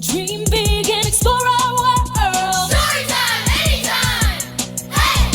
Dream big and explore our world. Storytime anytime! Hey!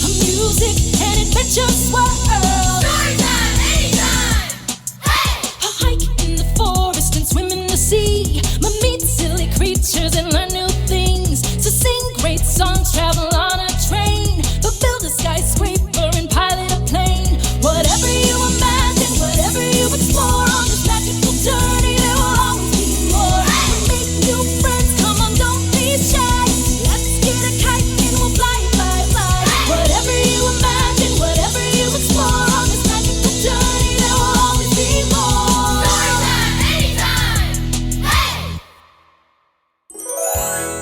A music and adventure swirl. Storytime anytime! Hey! A hike in the forest and swim in the sea. Meet silly creatures and learn new things. So sing great songs, travel on a train, but build a skyscraper and pilot a plane. Whatever you imagine, whatever you explore on this magical journey, there will always be more. Make new friends, come on, don't be shy. Let's get a kite and we'll fly, fly, fly. Whatever you imagine, whatever you explore on this magical journey, there will always be more. Storytime anytime! Hey!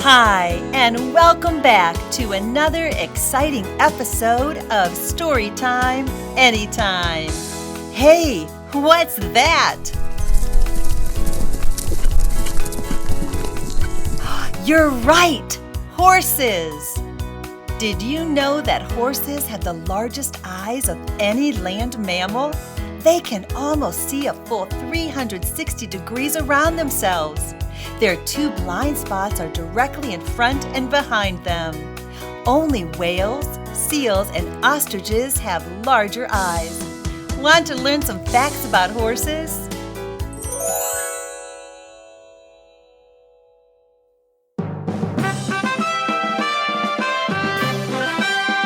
Hi, and welcome back to another exciting episode of Storytime Anytime. Hey, what's that? You're right, horses. Did you know that horses have the largest eyes of any land mammal? They can almost see a full 360 degrees around themselves. Their two blind spots are directly in front and behind them. Only whales, seals, and ostriches have larger eyes. Want to learn some facts about horses?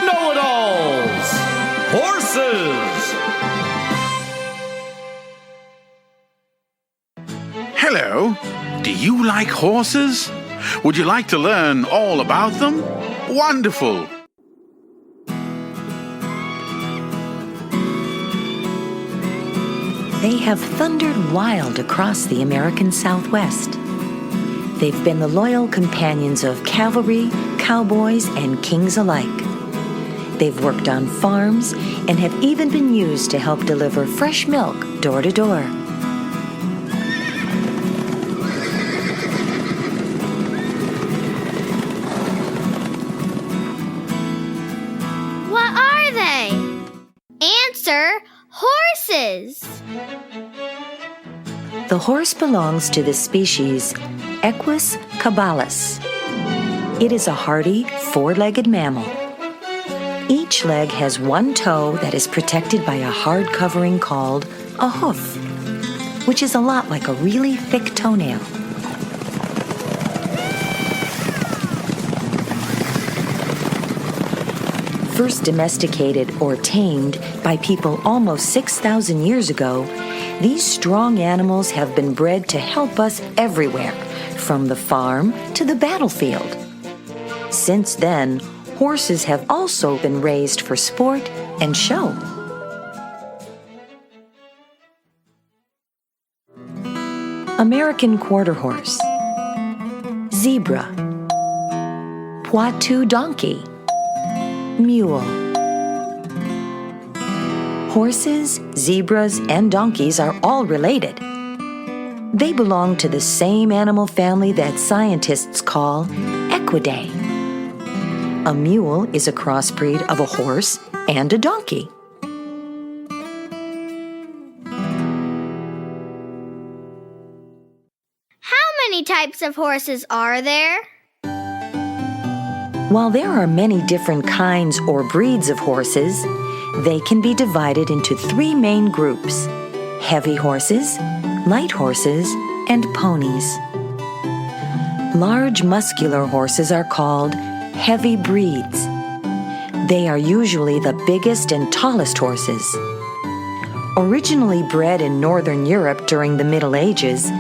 Know-it-alls! Horses! Hello. Do you like horses? Would you like to learn all about them? Wonderful! They have thundered wild across the American Southwest. They've been the loyal companions of cavalry, cowboys, and kings alike. They've worked on farms and have even been used to help deliver fresh milk door to door. What are they? Answer, horses! The horse belongs to the species Equus caballus. It is a hardy, four-legged mammal. Each leg has one toe that is protected by a hard covering called a hoof, which is a lot like a really thick toenail. First domesticated or tamed by people almost 6,000 years ago, these strong animals have been bred to help us everywhere, from the farm to the battlefield. Since then, horses have also been raised for sport and show. American quarter horse, zebra, Poitou donkey, mule. Horses, zebras, and donkeys are all related. They belong to the same animal family that scientists call Equidae. A mule is a crossbreed of a horse and a donkey. How many types of horses are there? While there are many different kinds or breeds of horses, they can be divided into three main groups: heavy horses, light horses, and ponies. Large muscular horses are called heavy breeds. They are usually the biggest and tallest horses. Originally bred in Northern Europe during the Middle Ages,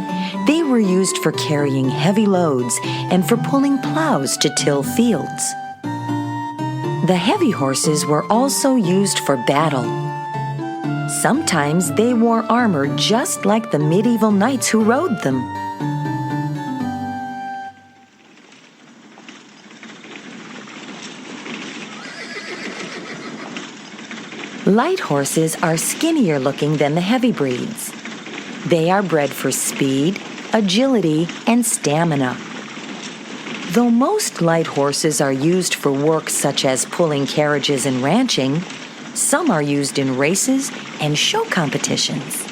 they were used for carrying heavy loads and for pulling plows to till fields. The heavy horses were also used for battle. Sometimes they wore armor just like the medieval knights who rode them. Light horses are skinnier looking than the heavy breeds. They are bred for speed, agility, and stamina. Though most light horses are used for work such as pulling carriages and ranching, some are used in races and show competitions.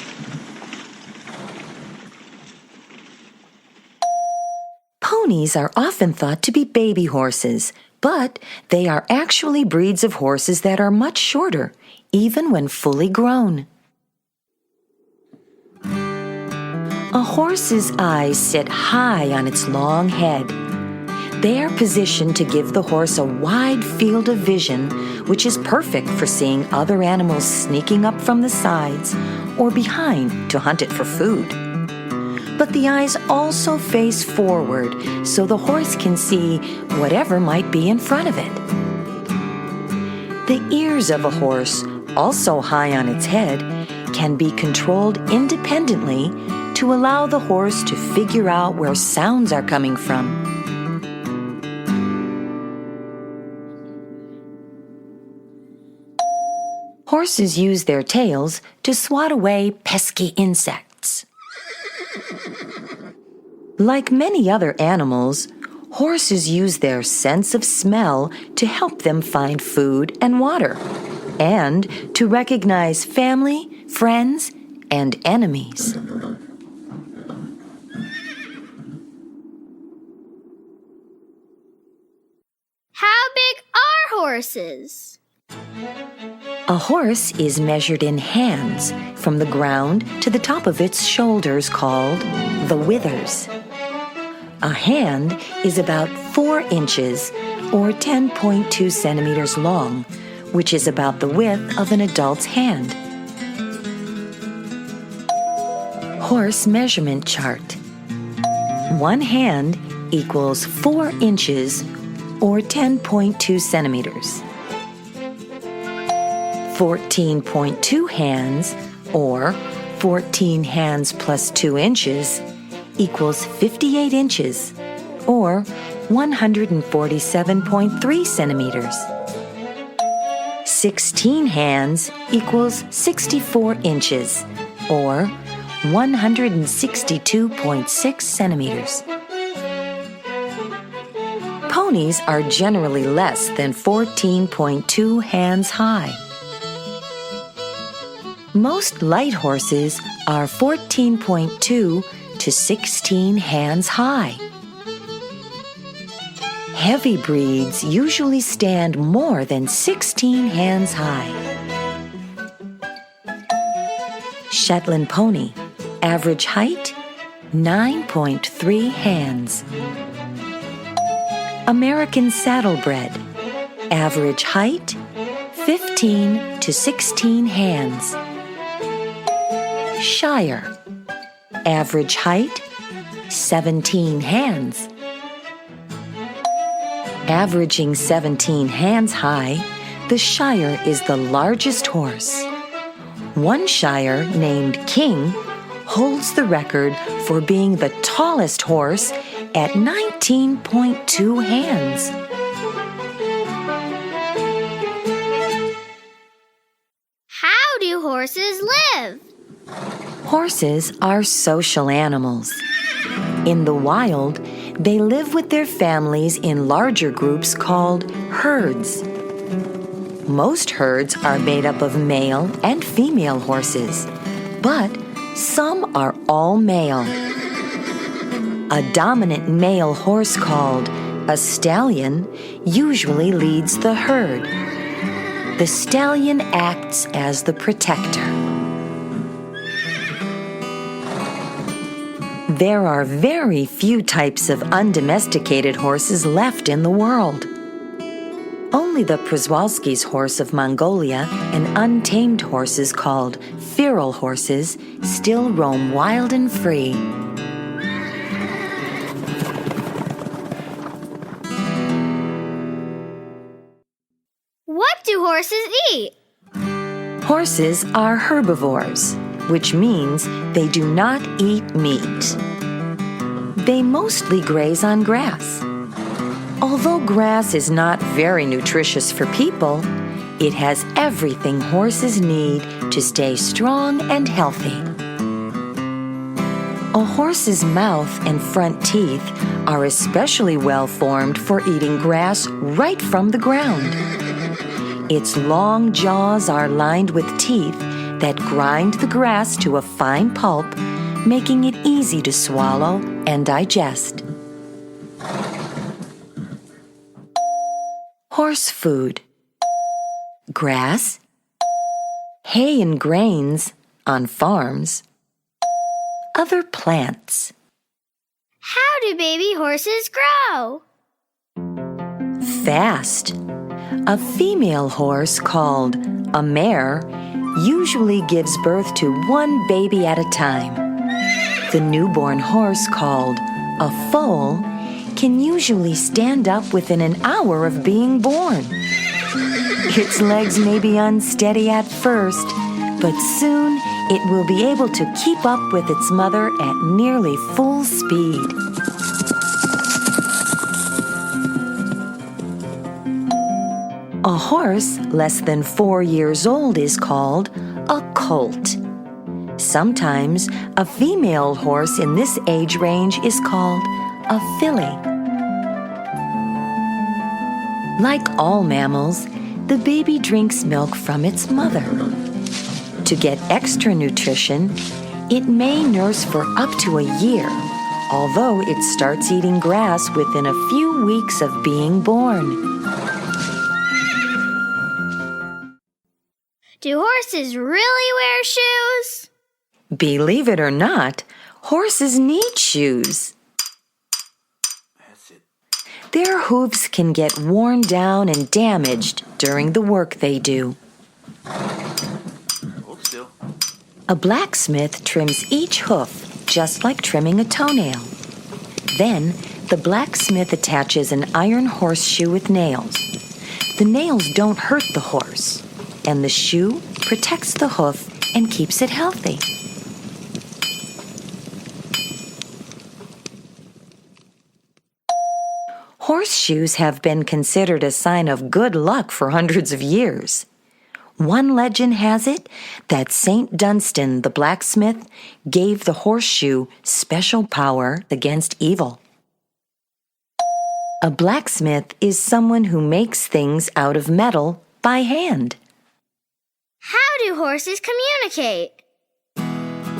Ponies are often thought to be baby horses, but they are actually breeds of horses that are much shorter, even when fully grown. A horse's eyes sit high on its long head. They are positioned to give the horse a wide field of vision, which is perfect for seeing other animals sneaking up from the sides or behind to hunt it for food. But the eyes also face forward so the horse can see whatever might be in front of it. The ears of a horse, also high on its head, can be controlled independently to allow the horse to figure out where sounds are coming from. Horses use their tails to swat away pesky insects. Like many other animals, horses use their sense of smell to help them find food and water, and to recognize family, friends, and enemies. How big are horses? A horse is measured in hands from the ground to the top of its shoulders, called the withers. A hand is about 4 inches or 10.2 centimeters long, which is about the width of an adult's hand. Horse measurement chart. 1 hand equals 4 inches or 10.2 centimeters. 14.2 hands, or 14 hands plus 2 inches, equals 58 inches, or 147.3 centimeters. 16 hands equals 64 inches, or 162.6 centimeters. Ponies are generally less than 14.2 hands high. Most light horses are 14.2 to 16 hands high. Heavy breeds usually stand more than 16 hands high. Shetland pony, average height 9.3 hands. American saddlebred, average height 15 to 16 hands. Shire, average height 17 hands. Averaging 17 hands high, the Shire is the largest horse. One Shire, named King, holds the record for being the tallest horse at 19.2 hands. How do horses live? Horses are social animals. In the wild, they live with their families in larger groups called herds. Most herds are made up of male and female horses, but some are all male. A dominant male horse called a stallion usually leads the herd. The stallion acts as the protector. There are very few types of undomesticated horses left in the world. Only the Przewalski's horse of Mongolia and untamed horses called feral horses still roam wild and free. What do horses eat? Horses are herbivores, which means they do not eat meat. They mostly graze on grass. Although grass is not very nutritious for people, it has everything horses need to stay strong and healthy. A horse's mouth and front teeth are especially well formed for eating grass right from the ground. Its long jaws are lined with teeth that grind the grass to a fine pulp, making it easy to swallow and digest. Horse food. Grass, hay and grains on farms, other plants. How do baby horses grow? Fast. A female horse called a mare usually gives birth to one baby at a time. The newborn horse called a foal can usually stand up within an hour of being born. Its legs may be unsteady at first, but soon it will be able to keep up with its mother at nearly full speed. A horse less than 4 years old is called a colt. Sometimes a female horse in this age range is called a filly. Like all mammals, the baby drinks milk from its mother. To get extra nutrition, it may nurse for up to a year, although it starts eating grass within a few weeks of being born. Do horses really wear shoes? Believe it or not, horses need shoes. Their hooves can get worn down and damaged during the work they do. Hold still. A blacksmith trims each hoof just like trimming a toenail. Then, the blacksmith attaches an iron horseshoe with nails. The nails don't hurt the horse, and the shoe protects the hoof and keeps it healthy. Horseshoes have been considered a sign of good luck for hundreds of years. One legend has it that Saint Dunstan, the blacksmith, gave the horseshoe special power against evil. A blacksmith is someone who makes things out of metal by hand. How do horses communicate?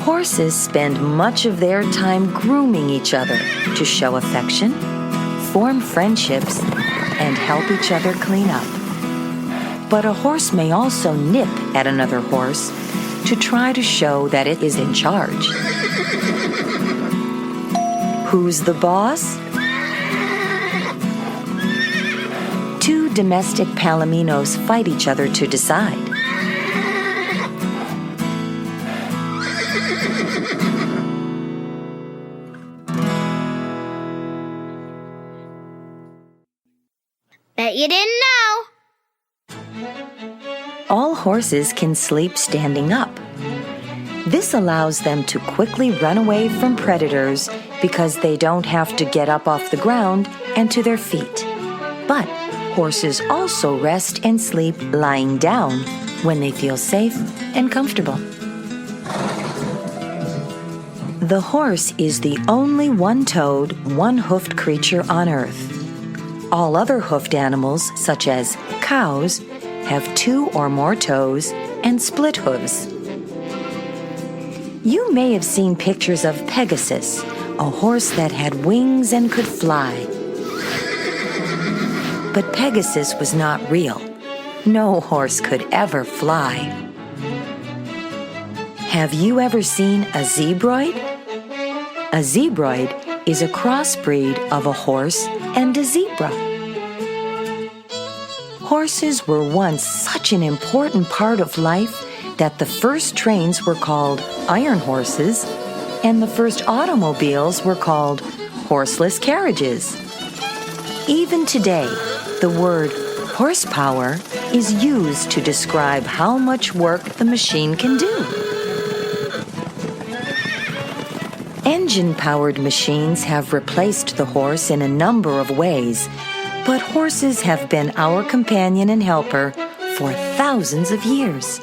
Horses spend much of their time grooming each other to show affection, form friendships, and help each other clean up. But a horse may also nip at another horse to try to show that it is in charge. Who's the boss? Two domestic palominos fight each other to decide. Bet you didn't know. All horses can sleep standing up. This allows them to quickly run away from predators because they don't have to get up off the ground and to their feet. But horses also rest and sleep lying down when they feel safe and comfortable. The horse is the only one-toed, one-hoofed creature on Earth. All other hoofed animals, such as cows, have 2 or more toes and split hooves. You may have seen pictures of Pegasus, a horse that had wings and could fly. But Pegasus was not real. No horse could ever fly. Have you ever seen a zebroid? A zebroid is a crossbreed of a horse and a zebra. Horses were once such an important part of life that the first trains were called iron horses and the first automobiles were called horseless carriages. Even today, the word horsepower is used to describe how much work the machine can do. Engine-powered machines have replaced the horse in a number of ways, but horses have been our companion and helper for thousands of years.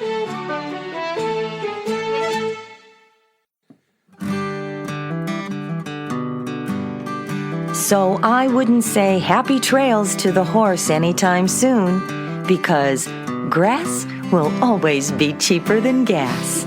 So I wouldn't say happy trails to the horse anytime soon, because grass will always be cheaper than gas.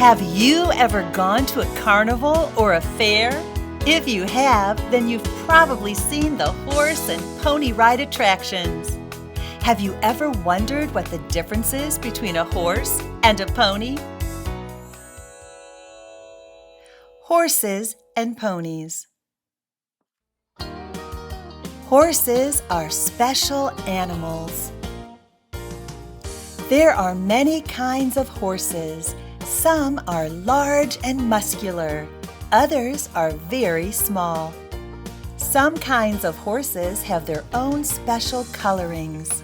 Have you ever gone to a carnival or a fair? If you have, then you've probably seen the horse and pony ride attractions. Have you ever wondered what the difference is between a horse and a pony? Horses and ponies. Horses are special animals. There are many kinds of horses. Some are large and muscular. Others are very small. Some kinds of horses have their own special colorings.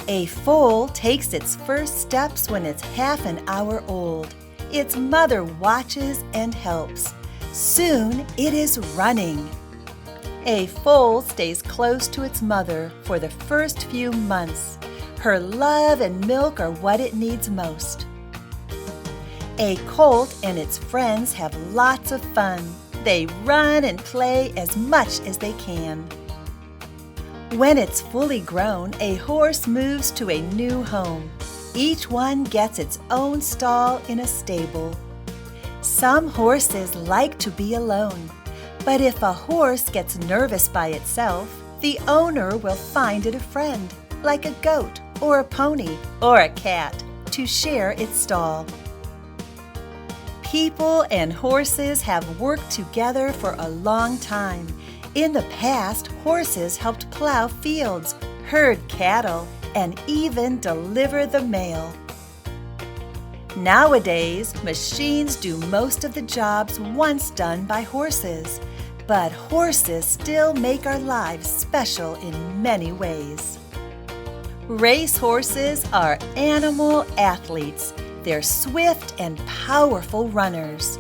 A foal takes its first steps when it's half an hour old. Its mother watches and helps. Soon it is running. A foal stays close to its mother for the first few months. Her love and milk are what it needs most. A colt and its friends have lots of fun. They run and play as much as they can. When it's fully grown, a horse moves to a new home. Each one gets its own stall in a stable. Some horses like to be alone, but if a horse gets nervous by itself, the owner will find it a friend, like a goat or a pony or a cat, to share its stall. People and horses have worked together for a long time. In the past, horses helped plow fields, herd cattle, and even deliver the mail. Nowadays, machines do most of the jobs once done by horses, but horses still make our lives special in many ways. Race horses are animal athletes. They're swift and powerful runners.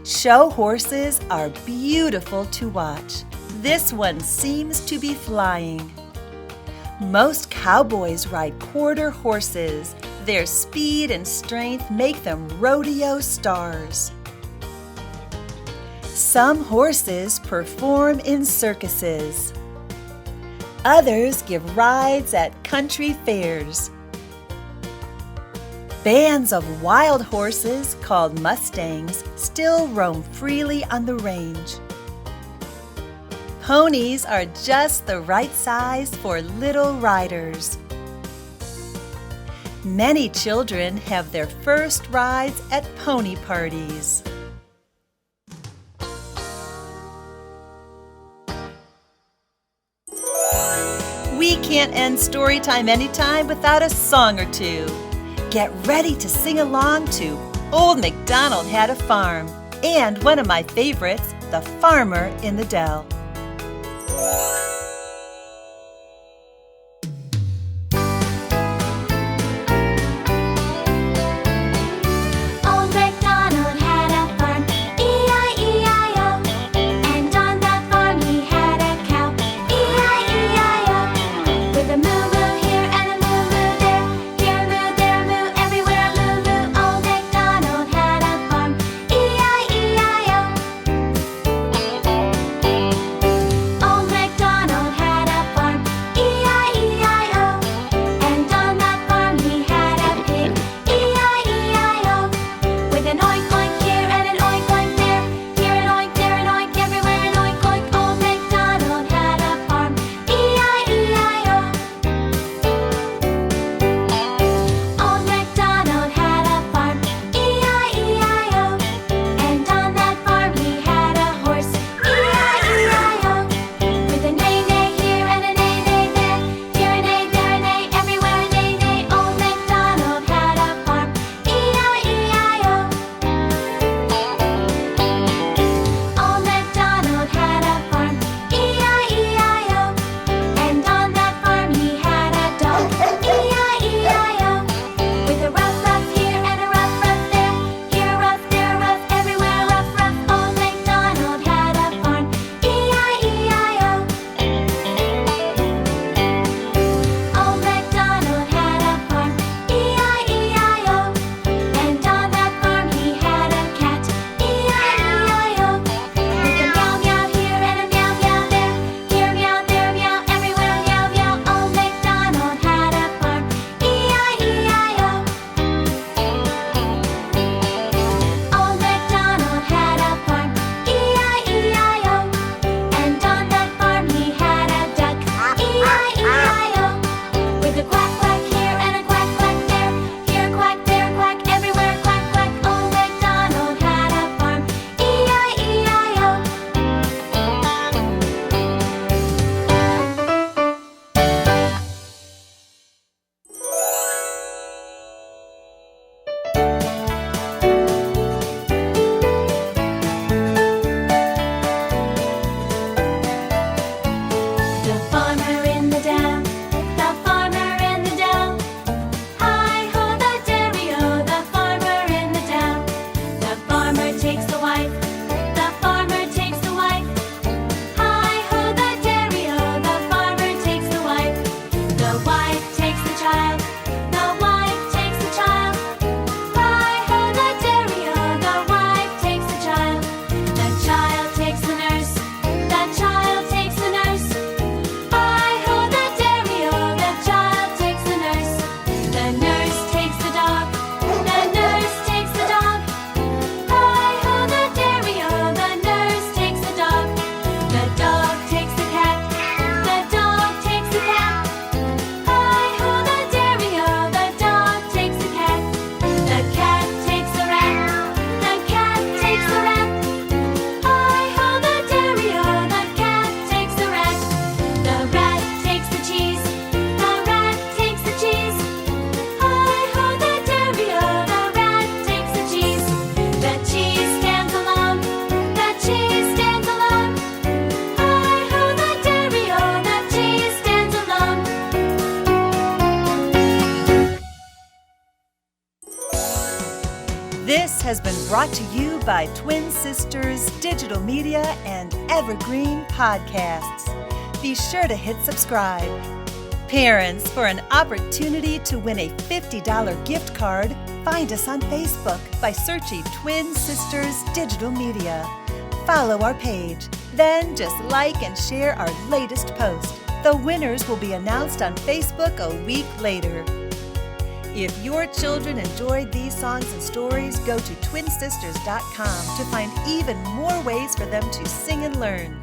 Show horses are beautiful to watch. This one seems to be flying. Most cowboys ride quarter horses. Their speed and strength make them rodeo stars. Some horses perform in circuses. Others give rides at country fairs. Bands of wild horses, called mustangs, still roam freely on the range. Ponies are just the right size for little riders. Many children have their first rides at pony parties. We can't end Storytime anytime without a song or two. Get ready to sing along to Old MacDonald Had a Farm and one of my favorites, The Farmer in the Dell. Old MacDonald had a farm, E-I-E-I-O. And on that farm he had a cow, E-I-E-I-O. With a moo-moo here and a moo-moo there, here a moo, there a moo, everywhere a moo-moo. Old MacDonald had a farm, E-I-E-I-O. takes the wife. The farmer takes the wife. Hi-ho, the dairy-o, the farmer takes the wife. The wife takes the child. The wife takes the child. Hi-ho, the dairy-o, the wife takes the child. The child takes the nurse. The child takes the nurse. Hi-ho, the dairy-o, the child takes the nurse. The nurse takes the dog. The nurse takes the dog. Hi-ho, the dairy-o, the nurse takes the dog. The dog takes the cat. The dog takes the cat. Hi-ho, the dairy-o, the dog takes the cat. The cat takes the rat. The cat takes the rat. Hi-ho, the dairy-o, the cat takes the rat. The rat takes the cheese. The rat takes the cheese. Hi-ho, the dairy-o, the rat takes the cheese. The cheese stands alone. The cheese stands alone. Hi-ho, the dairy-o, the cheese stands alone. This has been brought to you by Twin Sisters Digital Media and Evergreen Podcasts. Be sure to hit subscribe. Parents, for an opportunity to win a $50 gift card, find us on Facebook by searching Twin Sisters Digital Media. Follow our page, then just like and share our latest post. The winners will be announced on Facebook a week later. If your children enjoyed these songs and stories, go to twinsisters.com to find even more ways for them to sing and learn.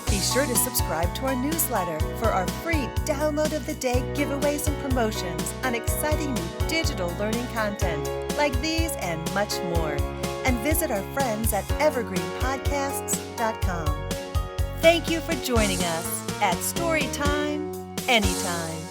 Be sure to subscribe to our newsletter for our free Download of the Day giveaways and promotions on exciting new digital learning content like these and much more. And visit our friends at evergreenpodcasts.com. Thank you for joining us at Storytime Anytime.